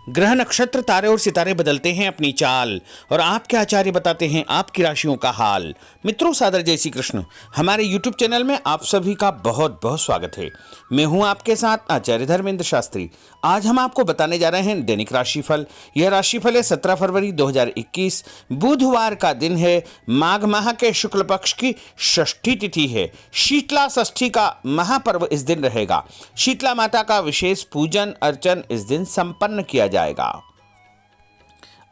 ग्रह नक्षत्र तारे और सितारे बदलते हैं अपनी चाल और आपके आचार्य बताते हैं आपकी राशियों का हाल। मित्रों, सादर जय श्री कृष्ण। हमारे YouTube चैनल में आप सभी का बहुत बहुत स्वागत है। मैं हूं आपके साथ आचार्य धर्मेंद्र शास्त्री। आज हम आपको बताने जा रहे हैं दैनिक राशिफल। यह राशिफल है 17 फरवरी 2021, बुधवार का दिन है। माघ माह के शुक्ल पक्ष की षष्ठी तिथि है। शीतला षष्ठी का महापर्व इस दिन रहेगा। शीतला माता का विशेष पूजन अर्चन इस दिन संपन्न किया जाएगा।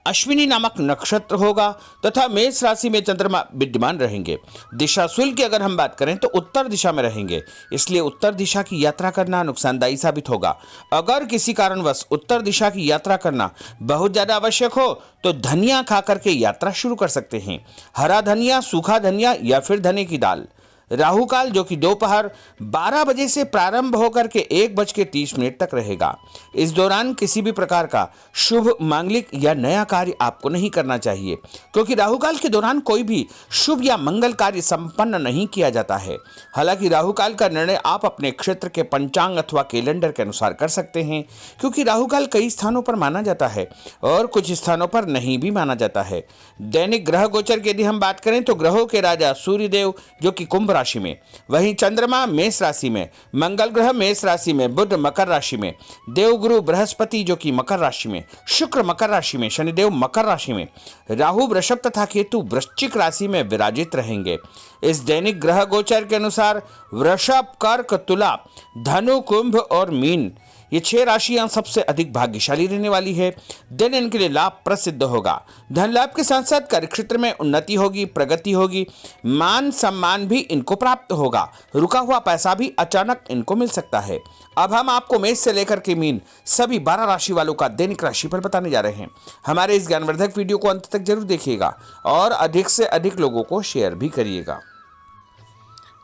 अश्विनी नामक नक्षत्र होगा तथा मेष राशि में चंद्रमा विद्यमान रहेंगे। दिशा शुल की अगर हम बात करें तो उत्तर दिशा में रहेंगे, इसलिए उत्तर दिशा की यात्रा करना नुकसानदायी साबित होगा। अगर किसी कारणवश उत्तर दिशा की यात्रा करना बहुत ज्यादा आवश्यक हो तो धनिया खा करके यात्रा शुरू कर सकते हैं। हरा धनिया, सूखा धनिया या फिर धने की दाल। राहु काल जो कि दोपहर 12 बजे से प्रारंभ होकर के 1:30 तक रहेगा। इस दौरान किसी भी प्रकार का शुभ मांगलिक या नया कार्य आपको नहीं करना चाहिए, क्योंकि राहु काल के दौरान कोई भी शुभ या मंगल कार्य संपन्न नहीं किया जाता है। हालांकि राहु काल का निर्णय आप अपने क्षेत्र के पंचांग अथवा कैलेंडर के अनुसार कर सकते हैं, क्योंकि राहु काल कई स्थानों पर माना जाता है और कुछ स्थानों पर नहीं भी माना जाता है। दैनिक ग्रह गोचर की यदि हम बात करें तो ग्रहों के राजा सूर्यदेव जो कि कुंभ राशि में, वहीं चंद्रमा मेष राशि में, मंगल ग्रह मेष राशि में, बुध मकर राशि में, देवगुरु बृहस्पति जो कि मकर राशि में, शुक्र मकर राशि में, शनिदेव मकर राशि में, राहु वृषभ तथा केतु वृश्चिक राशि में विराजित रहेंगे। इस दैनिक ग्रह गोचर के अनुसार वृषभ, कर्क, तुला, धनु, कुंभ और मीन ये 6 राशियां सबसे अधिक भाग्यशाली रहने वाली है। दिन इनके लिए लाभ प्रसिद्ध होगा। धन लाभ के साथ साथ कार्यक्षेत्र में उन्नति होगी, प्रगति होगी, मान सम्मान भी इनको प्राप्त होगा। रुका हुआ पैसा भी अचानक इनको मिल सकता है। अब हम आपको मेष से लेकर के मीन सभी 12 राशि वालों का दैनिक राशिफल बताने जा रहे हैं। हमारे इस ज्ञानवर्धक वीडियो को अंत तक जरूर देखिएगा और अधिक से अधिक लोगों को शेयर भी करिएगा।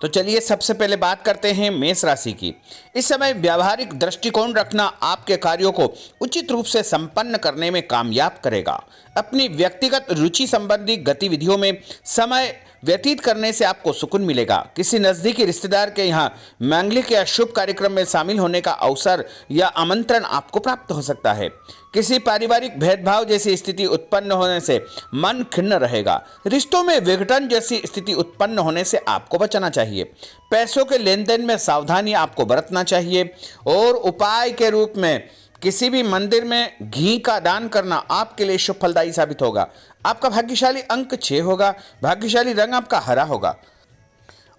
तो चलिए सबसे पहले बात करते हैं मेष राशि की। इस समय व्यावहारिक दृष्टिकोण रखना आपके कार्यों को उचित रूप से संपन्न करने में कामयाब करेगा। अपनी व्यक्तिगत रुचि संबंधी गतिविधियों में समय व्यतीत करने से आपको सुकून मिलेगा। किसी नज़दीकी रिश्तेदार के यहाँ मांगलिक या शुभ कार्यक्रम में शामिल होने का अवसर या आमंत्रण आपको प्राप्त हो सकता है। किसी पारिवारिक भेदभाव जैसी स्थिति उत्पन्न होने से मन खिन्न रहेगा। रिश्तों में विघटन जैसी स्थिति उत्पन्न होने से आपको बचना चाहिए। पैसों के लेन देन में सावधानी आपको बरतना चाहिए और उपाय के रूप में किसी भी मंदिर में घी का दान करना आपके लिए शुभ फलदायी साबित होगा। आपका भाग्यशाली अंक 6 होगा। भाग्यशाली रंग आपका हरा होगा।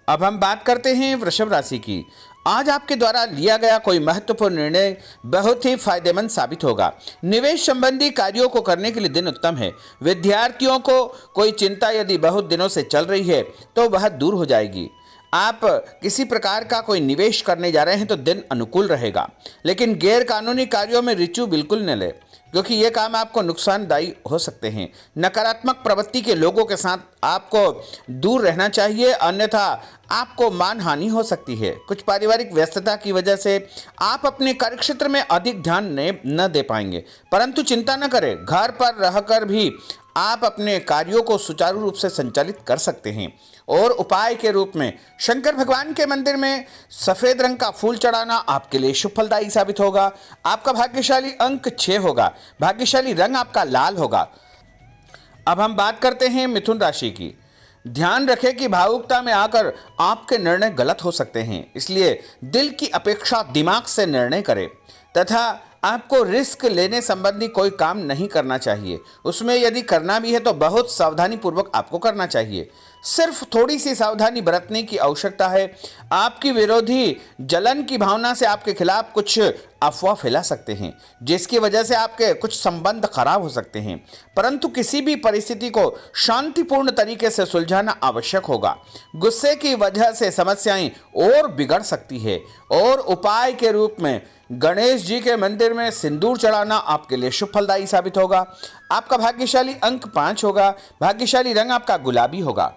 अब हम बात करते हैं वृषभ राशि की। आज आपके द्वारा लिया गया कोई महत्वपूर्ण निर्णय बहुत ही फायदेमंद साबित होगा। निवेश संबंधी कार्यों को करने के लिए दिन उत्तम है। विद्यार्थियों को कोई चिंता यदि बहुत दिनों से चल रही है तो वह दूर हो जाएगी। आप किसी प्रकार का कोई निवेश करने जा रहे हैं तो दिन अनुकूल रहेगा, लेकिन गैर कानूनी कार्यों में रुचि बिल्कुल न लें, क्योंकि ये काम आपको नुकसानदायी हो सकते हैं। नकारात्मक प्रवृत्ति के लोगों के साथ आपको दूर रहना चाहिए, अन्यथा आपको मानहानि हो सकती है। कुछ पारिवारिक व्यस्तता की वजह से आप अपने कार्यक्षेत्र में अधिक ध्यान न दे पाएंगे, परंतु चिंता न करें, घर पर रहकर भी आप अपने कार्यों को सुचारू रूप से संचालित कर सकते हैं। और उपाय के रूप में शंकर भगवान के मंदिर में सफेद रंग का फूल चढ़ाना आपके लिए शुभ फलदायी साबित होगा। आपका भाग्यशाली अंक 6 होगा। भाग्यशाली रंग आपका लाल होगा। अब हम बात करते हैं मिथुन राशि की। ध्यान रखें कि भावुकता में आकर आपके निर्णय गलत हो सकते हैं, इसलिए दिल की अपेक्षा दिमाग से निर्णय करें तथा आपको रिस्क लेने संबंधी कोई काम नहीं करना चाहिए। उसमें यदि करना भी है तो बहुत सावधानी पूर्वक आपको करना चाहिए। सिर्फ थोड़ी सी सावधानी बरतने की आवश्यकता है। आपकी विरोधी जलन की भावना से आपके खिलाफ कुछ अफवाह फैला सकते हैं, जिसकी वजह से आपके कुछ संबंध खराब हो सकते हैं, परंतु किसी भी परिस्थिति को शांतिपूर्ण तरीके से सुलझाना आवश्यक होगा। गुस्से की वजह से समस्याएं और बिगड़ सकती है और उपाय के रूप में गणेश जी के मंदिर में सिंदूर चढ़ाना आपके लिए शुभ फलदायी साबित होगा। आपका भाग्यशाली अंक 5 होगा। भाग्यशाली रंग आपका गुलाबी होगा।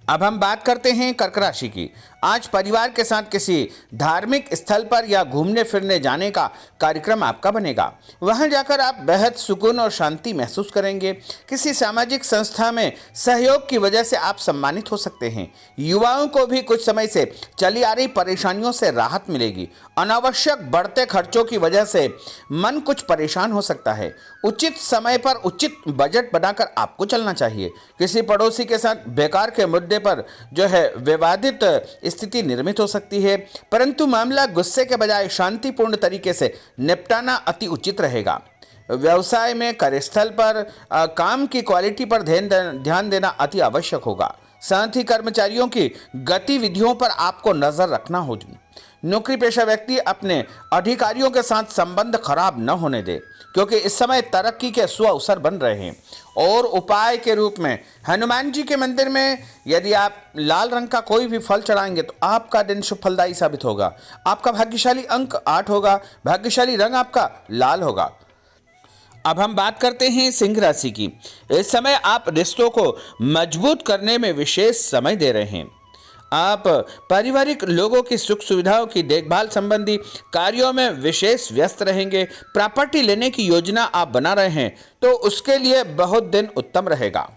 अब हम बात करते हैं कर्क राशि की। आज परिवार के साथ किसी धार्मिक स्थल पर या घूमने फिरने जाने का कार्यक्रम आपका बनेगा। वहां जाकर आप बेहद सुकून और शांति महसूस करेंगे। किसी सामाजिक संस्था में सहयोग की वजह से आप सम्मानित हो सकते हैं। युवाओं को भी कुछ समय से चली आ रही परेशानियों से राहत मिलेगी। अनावश्यक बढ़ते खर्चों की वजह से मन कुछ परेशान हो सकता है। उचित समय पर उचित बजट बनाकर आपको चलना चाहिए। किसी पड़ोसी के साथ बेकार के मुद्दे पर जो है विवादित स्थिति निर्मित हो सकती है, परंतु मामला गुस्से के बजाय शांतिपूर्ण तरीके से निपटाना अति उचित रहेगा। व्यवसाय में कार्यस्थल पर काम की क्वालिटी पर ध्यान देना अति आवश्यक होगा। साथ ही कर्मचारियों की गतिविधियों पर आपको नजर रखना होगी। नौकरी पेशा व्यक्ति अपने अधिकारियों के साथ संबंध खराब न होने दे, क्योंकि इस समय तरक्की के सुअवसर बन रहे हैं। और उपाय के रूप में हनुमान जी के मंदिर में यदि आप लाल रंग का कोई भी फल चढ़ाएंगे तो आपका दिन शुभ फलदायी साबित होगा। आपका भाग्यशाली अंक 8 होगा। भाग्यशाली रंग आपका लाल होगा। अब हम बात करते हैं सिंह राशि की। इस समय आप रिश्तों को मजबूत करने में विशेष समय दे रहे हैं। आप पारिवारिक लोगों की सुख सुविधाओं की देखभाल संबंधी कार्यों में विशेष व्यस्त रहेंगे। प्रॉपर्टी लेने की योजना आप बना रहे हैं तो उसके लिए बहुत दिन उत्तम रहेगा।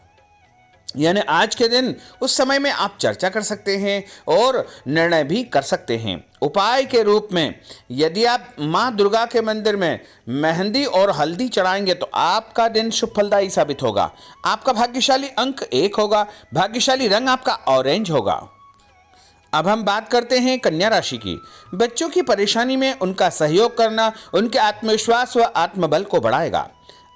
यानी आज के दिन उस समय में आप चर्चा कर सकते हैं और निर्णय भी कर सकते हैं। उपाय के रूप में यदि आप माँ दुर्गा के मंदिर में मेहंदी और हल्दी चढ़ाएंगे तो आपका दिन शुभ फलदायी साबित होगा। आपका भाग्यशाली अंक 1 होगा। भाग्यशाली रंग आपका ऑरेंज होगा। अब हम बात करते हैं कन्या राशि की। बच्चों की परेशानी में उनका सहयोग करना उनके आत्मविश्वास व आत्मबल को बढ़ाएगा।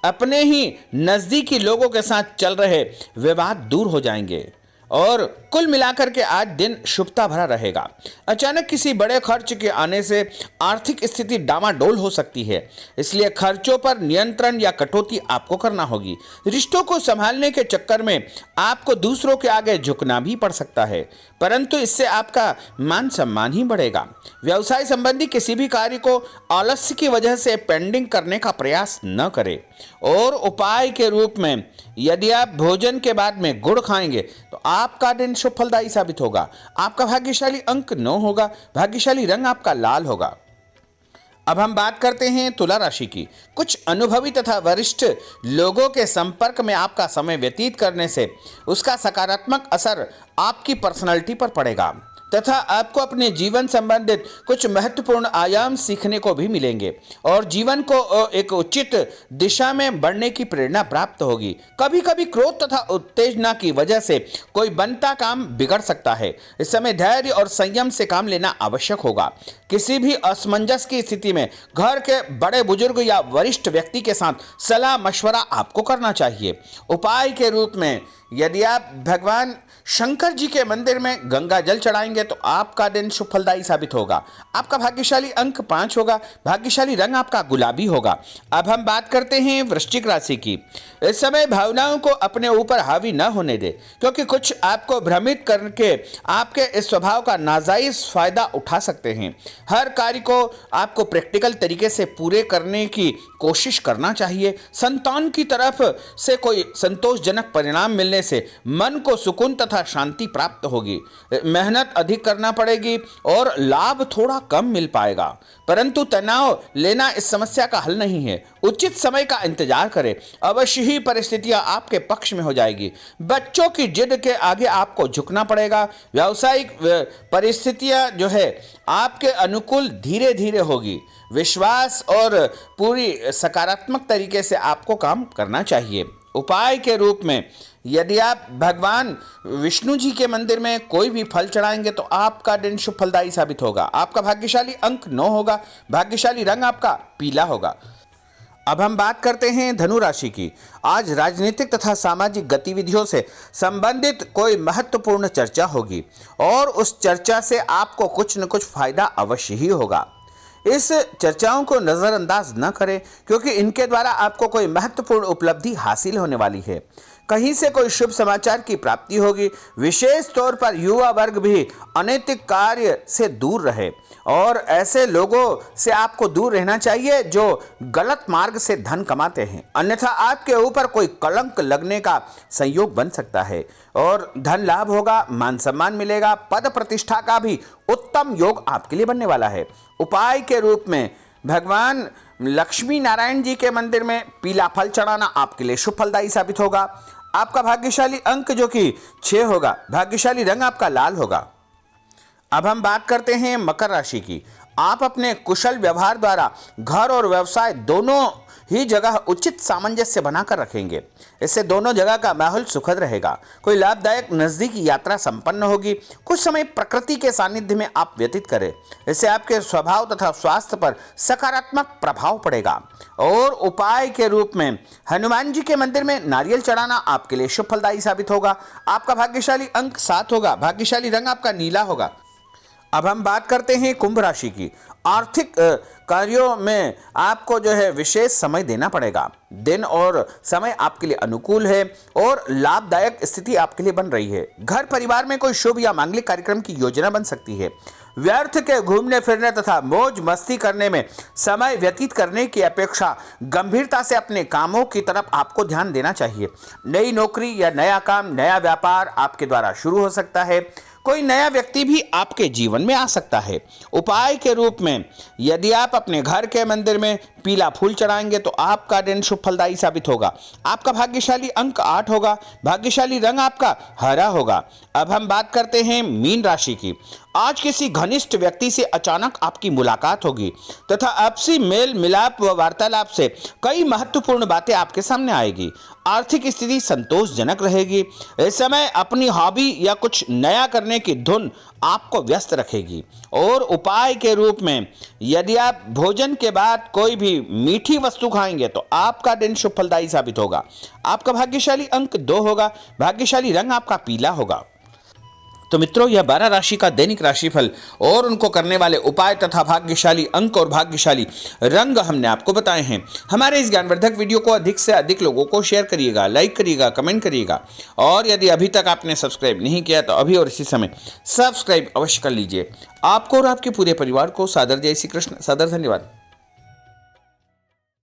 अपने ही नजदीकी लोगों के साथ चल रहे विवाद दूर हो जाएंगे और कुल मिलाकर के आज दिन शुभता भरा रहेगा। अचानक किसी बड़े खर्च के आने से आर्थिक स्थिति डामाडोल हो सकती है, इसलिए खर्चों पर नियंत्रण या कटौती आपको करना होगी। रिश्तों को संभालने के चक्कर में आपको दूसरों के आगे झुकना भी पड़ सकता है, परंतु इससे आपका मान सम्मान ही बढ़ेगा। व्यवसाय संबंधी किसी भी कार्य को आलस्य की वजह से पेंडिंग करने का प्रयास न करें। और उपाय के रूप में यदि आप भोजन के बाद में गुड़ खाएंगे तो आपका दिन शुभ फलदायी साबित होगा। आपका भाग्यशाली अंक 9 होगा। भाग्यशाली रंग आपका लाल होगा। अब हम बात करते हैं तुला राशि की। कुछ अनुभवी तथा वरिष्ठ लोगों के संपर्क में आपका समय व्यतीत करने से उसका सकारात्मक असर आपकी पर्सनालिटी पर पड़ेगा तथा आपको अपने जीवन संबंधित कुछ महत्वपूर्ण आयाम सीखने को भी मिलेंगे और जीवन को एक उचित दिशा में बढ़ने की प्रेरणा प्राप्त होगी। कभी कभी क्रोध तथा उत्तेजना की वजह से कोई बनता काम बिगड़ सकता है। इस समय धैर्य और संयम से काम लेना आवश्यक होगा। किसी भी असमंजस की स्थिति में घर के बड़े बुजुर्ग या वरिष्ठ व्यक्ति के साथ सलाह मशवरा आपको करना चाहिए। उपाय के रूप में यदि आप भगवान शंकर जी के मंदिर में गंगा जल चढ़ाएंगे तो आपका दिन शुभ फलदायी साबित होगा। आपका भाग्यशाली अंक 5 होगा। भाग्यशाली रंग आपका गुलाबी होगा। अब हम बात करते हैं वृश्चिक राशि की। इस समय भावनाओं को अपने ऊपर हावी न होने दे, क्योंकि कुछ आपको भ्रमित करके आपके इस स्वभाव का नाजायज फायदा उठा सकते हैं। हर कार्य को आपको प्रैक्टिकल तरीके से पूरे करने की कोशिश करना चाहिए। संतान की तरफ से कोई संतोषजनक परिणाम मिलने से मन को सुकून तथा शांति प्राप्त होगी। मेहनत अधिक करना पड़ेगी और लाभ थोड़ा कम मिल पाएगा, परंतु तनाव लेना इस समस्या का हल नहीं है। उचित समय का इंतजार करें, अवश्य ही परिस्थितियां आपके पक्ष में हो जाएगी। बच्चों की जिद के आगे आपको झुकना पड़ेगा। व्यावसायिक परिस्थितियां जो है आपके अनुकूल धीरे धीरे होगी। विश्वास और पूरी सकारात्मक तरीके से आपको काम करना चाहिए। उपाय के रूप में यदि आप भगवान विष्णु जी के मंदिर में कोई भी फल चढ़ाएंगे तो आपका दिन शुभ फलदायी साबित होगा। आपका भाग्यशाली अंक 9 होगा। भाग्यशाली रंग आपका पीला होगा। अब हम बात करते हैं धनु राशि की। आज राजनीतिक तथा सामाजिक गतिविधियों से संबंधित कोई महत्वपूर्ण चर्चा होगी और उस चर्चा से आपको कुछ न कुछ फायदा अवश्य ही होगा। इस चर्चाओं को नज़रअंदाज न करें, क्योंकि इनके द्वारा आपको कोई महत्वपूर्ण उपलब्धि हासिल होने वाली है। कहीं से कोई शुभ समाचार की प्राप्ति होगी। विशेष तौर पर युवा वर्ग भी अनैतिक कार्य से दूर रहे और ऐसे लोगों से आपको दूर रहना चाहिए जो गलत मार्ग से धन कमाते हैं, अन्यथा आपके ऊपर कोई कलंक लगने का संयोग बन सकता है और धन लाभ होगा, मान सम्मान मिलेगा, पद प्रतिष्ठा का भी उत्तम योग आपके लिए बनने वाला है। उपाय के रूप में भगवान लक्ष्मी नारायण जी के मंदिर में पीला फल चढ़ाना आपके लिए शुभ फलदायी साबित होगा। आपका भाग्यशाली अंक जो कि 6 होगा, भाग्यशाली रंग आपका लाल होगा। अब हम बात करते हैं मकर राशि की। आप अपने कुशल व्यवहार द्वारा घर और व्यवसाय दोनों ही जगह उचित सामंजस्य बनाकर रखेंगे। इससे दोनों जगह का माहौल सुखद रहेगा। कोई लाभदायक नजदीकी यात्रा संपन्न होगी। कुछ समय प्रकृति के सानिध्य में आप व्यतीत करें, इससे आपके स्वभाव तथा स्वास्थ्य पर सकारात्मक प्रभाव पड़ेगा। और उपाय के रूप में हनुमान जी के मंदिर में नारियल चढ़ाना आपके लिए शुभ फलदायी साबित होगा। आपका भाग्यशाली अंक 7 होगा, भाग्यशाली रंग आपका नीला होगा। अब हम बात करते हैं कुंभ राशि की। आर्थिक कार्यों में आपको जो है विशेष समय देना पड़ेगा। दिन और समय आपके लिए अनुकूल है और लाभदायक स्थिति आपके लिए बन रही है। घर परिवार में कोई शुभ या मांगलिक कार्यक्रम की योजना बन सकती है। व्यर्थ के घूमने फिरने तथा मौज मस्ती करने में समय व्यतीत करने की अपेक्षा गंभीरता से अपने कामों की तरफ आपको ध्यान देना चाहिए। नई नौकरी या नया काम, नया व्यापार आपके द्वारा शुरू हो सकता है। कोई नया व्यक्ति भी आपके जीवन में आ सकता है। उपाय के रूप में यदि आप अपने घर के मंदिर में पीला फूल चढ़ाएंगे तो आपका दिन शुभ फलदायी साबित होगा। आपका भाग्यशाली अंक 8 होगा, भाग्यशाली रंग आपका हरा होगा। अब हम बात करते हैं मीन राशि की। आज किसी घनिष्ठ व्यक्ति से अचानक आपकी मुलाकात होगी तथा आपसी मेल मिलाप व वार्तालाप से कई महत्वपूर्ण बातें आपके सामने आएगी। आर्थिक स्थिति संतोषजनक रहेगी। इस समय अपनी हॉबी या कुछ नया करने की धुन आपको व्यस्त रखेगी। और उपाय के रूप में यदि आप भोजन के बाद कोई भी मीठी वस्तु खाएंगे तो आपका दिन शुभ फलदायी साबित होगा। आपका भाग्यशाली अंक 2 होगा, भाग्यशाली रंग आपका पीला होगा। तो मित्रों, यह 12 राशि का दैनिक राशिफल और उनको करने वाले उपाय तथा भाग्यशाली अंक और भाग्यशाली रंग हमने आपको बताए हैं। हमारे इस ज्ञानवर्धक वीडियो को अधिक से अधिक लोगों को शेयर करिएगा, लाइक करिएगा, कमेंट करिएगा और यदि अभी तक आपने सब्सक्राइब नहीं किया तो अभी और इसी समय सब्सक्राइब अवश्य कर लीजिए। आपको और आपके पूरे परिवार को सादर जय श्री कृष्ण, सादर धन्यवाद।